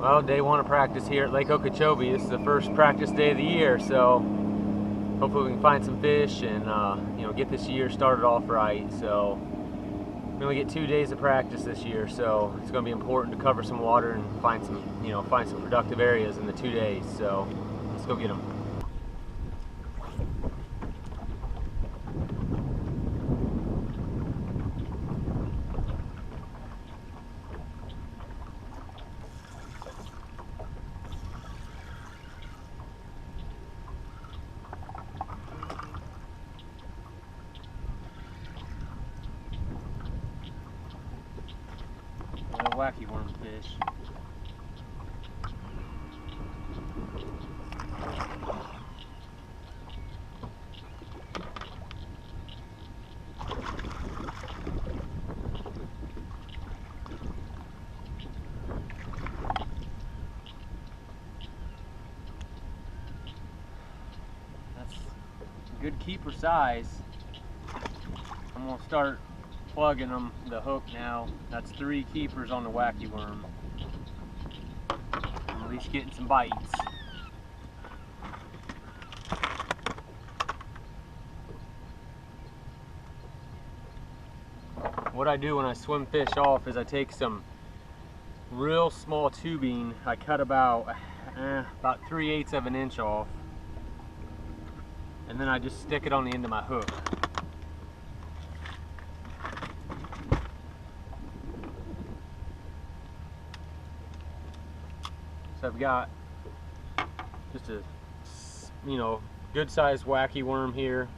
Well, day one of practice here at Lake Okeechobee. This is the first practice day of the year, so hopefully we can find some fish and get this year started off right. So we only get 2 days of practice this year, so it's going to be important to cover some water and find some productive areas in the 2 days. So let's go get them. Wacky worm fish. That's a good keeper size. I'm gonna start plugging the hook now. That's 3 keepers on the wacky worm. I'm at least getting some bites. What I do when I swim fish off is I take some real small tubing. I cut about 3/8 of an inch off, and then I just stick it on the end of my hook. So I've got just a good sized wacky worm here.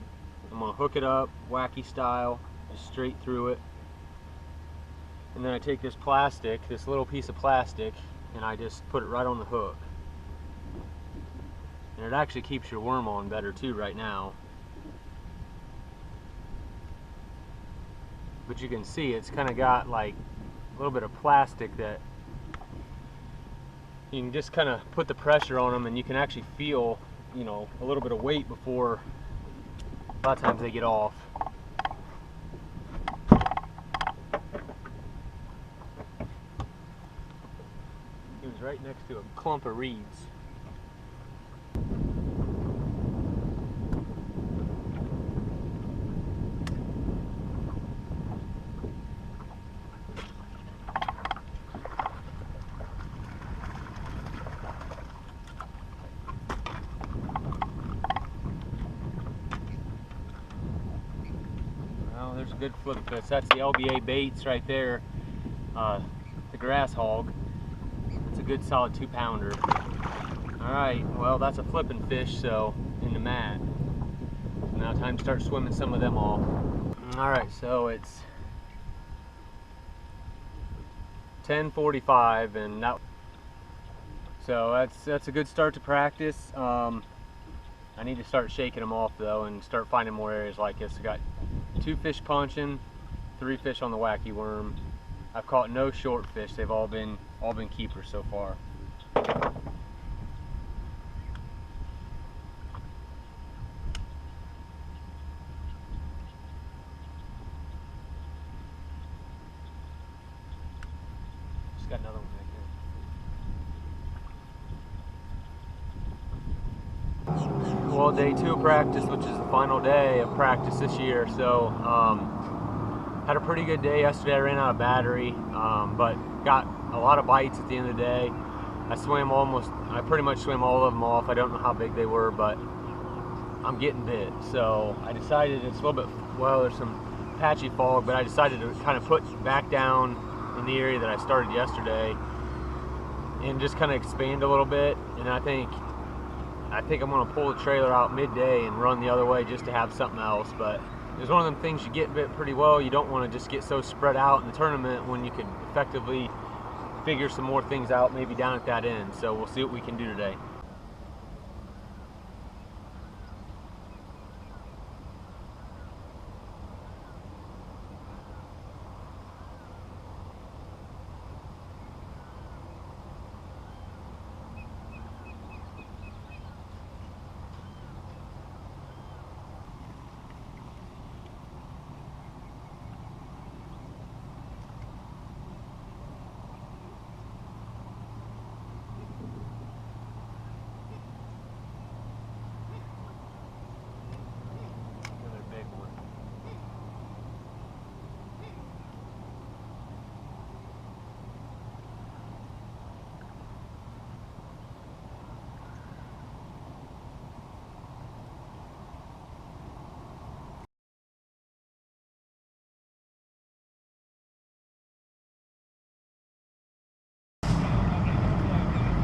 I'm gonna hook it up wacky style, just straight through it. And then I take this little piece of plastic, and I just put it right on the hook. And it actually keeps your worm on better too right now. But you can see it's kind of got like a little bit of plastic that you can just kind of put the pressure on them, and you can actually feel, a little bit of weight before a lot of times they get off. He was right next to a clump of reeds. There's a good flip fish. That's the LBA baits right there. The grass hog. It's a good solid 2-pounder. Alright, well that's a flipping fish, so in the mat. Now time to start swimming some of them off. Alright, so it's 10:45, and that's a good start to practice. I need to start shaking them off though and start finding more areas like this. I got 2 fish punching, 3 fish on the wacky worm. I've caught no short fish. They've all been keepers so far. Just got another one right there. Well, day 2 of practice, which is the final day of practice this year. So had a pretty good day yesterday. I ran out of battery, but got a lot of bites at the end of the day. I pretty much swam all of them off. I don't know how big they were, but I'm getting bit. So I decided it's a little bit, there's some patchy fog, but I decided to kind of put back down in the area that I started yesterday and just kind of expand a little bit. And I think I'm going to pull the trailer out midday and run the other way just to have something else. But it's one of them things, you get bit pretty well. You don't want to just get so spread out in the tournament when you could effectively figure some more things out maybe down at that end. So we'll see what we can do today.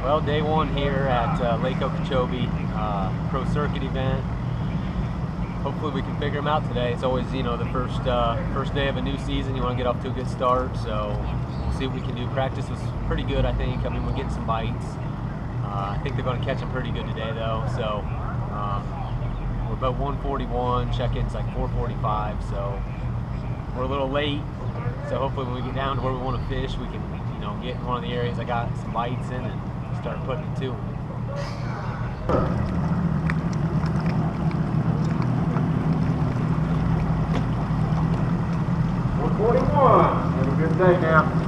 Well, day one here at Lake Okeechobee, pro circuit event. Hopefully we can figure them out today. It's always, the first day of a new season. You want to get off to a good start, so we'll see what we can do. Practice was pretty good, I think. I mean, we're getting some bites. I think they're going to catch them pretty good today, though. So we're about 141. Check-in's like 4:45, so we're a little late. So hopefully when we get down to where we want to fish, we can, get in one of the areas I got some bites in and start putting it to them. 141. Have a good day now.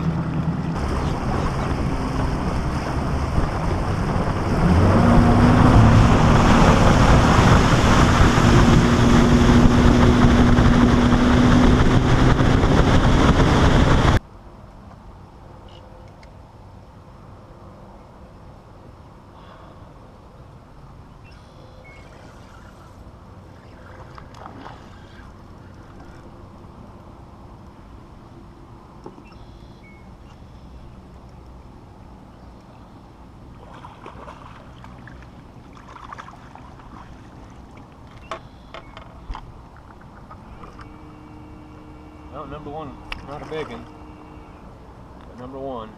Well, number one, not a big one, but number one.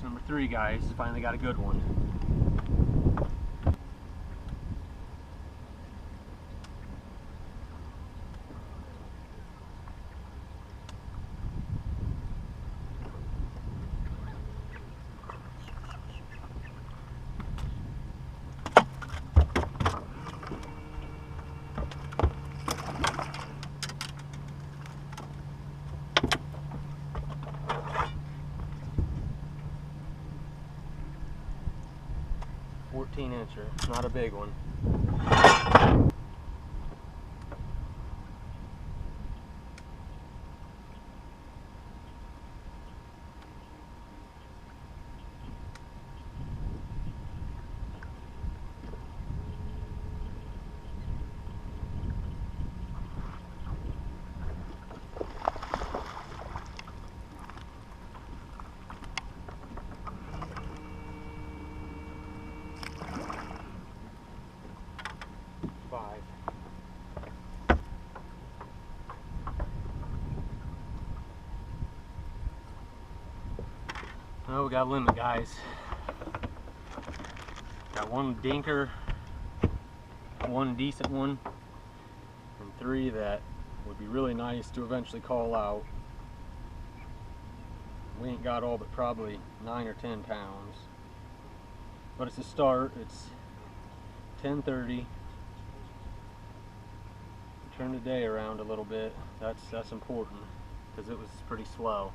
Number 3, guys, finally got a good one. Incher, not a big one. Oh, we got a limit, guys. Got one dinker, one decent one, and 3 that would be really nice to eventually call out. We ain't got all but probably 9 or 10 pounds. But it's a start. It's 10:30. Turn the day around a little bit. That's important because it was pretty slow.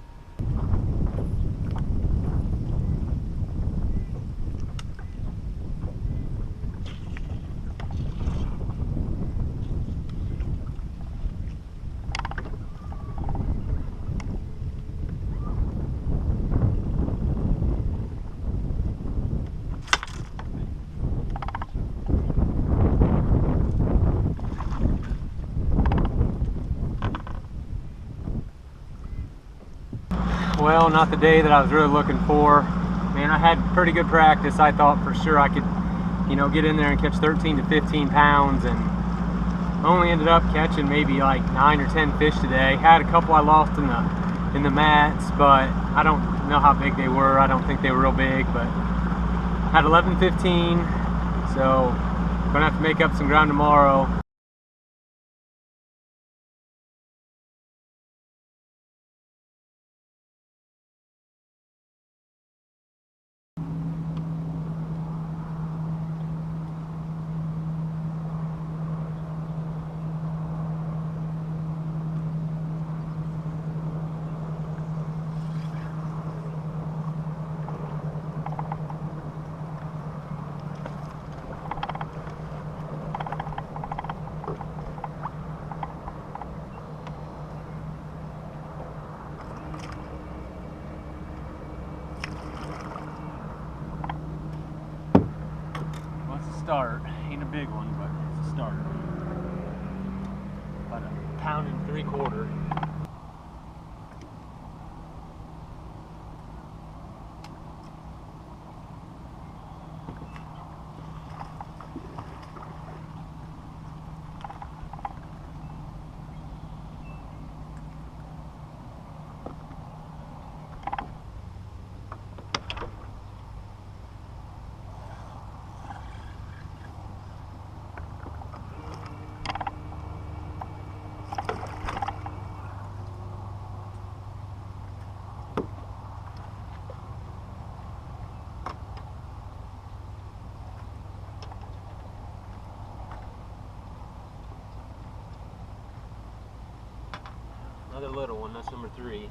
Well, not the day that I was really looking for. Man, I had pretty good practice. I thought for sure I could you know, get in there and catch 13 to 15 pounds, and only ended up catching maybe like 9 or 10 fish today. Had a couple I lost in the mats, but I don't know how big they were. I don't think they were real big, but had 11-15, so gonna have to make up some ground tomorrow. Start. Ain't a big one, but it's a start. About 1.75 pounds. Another little one, that's number 3.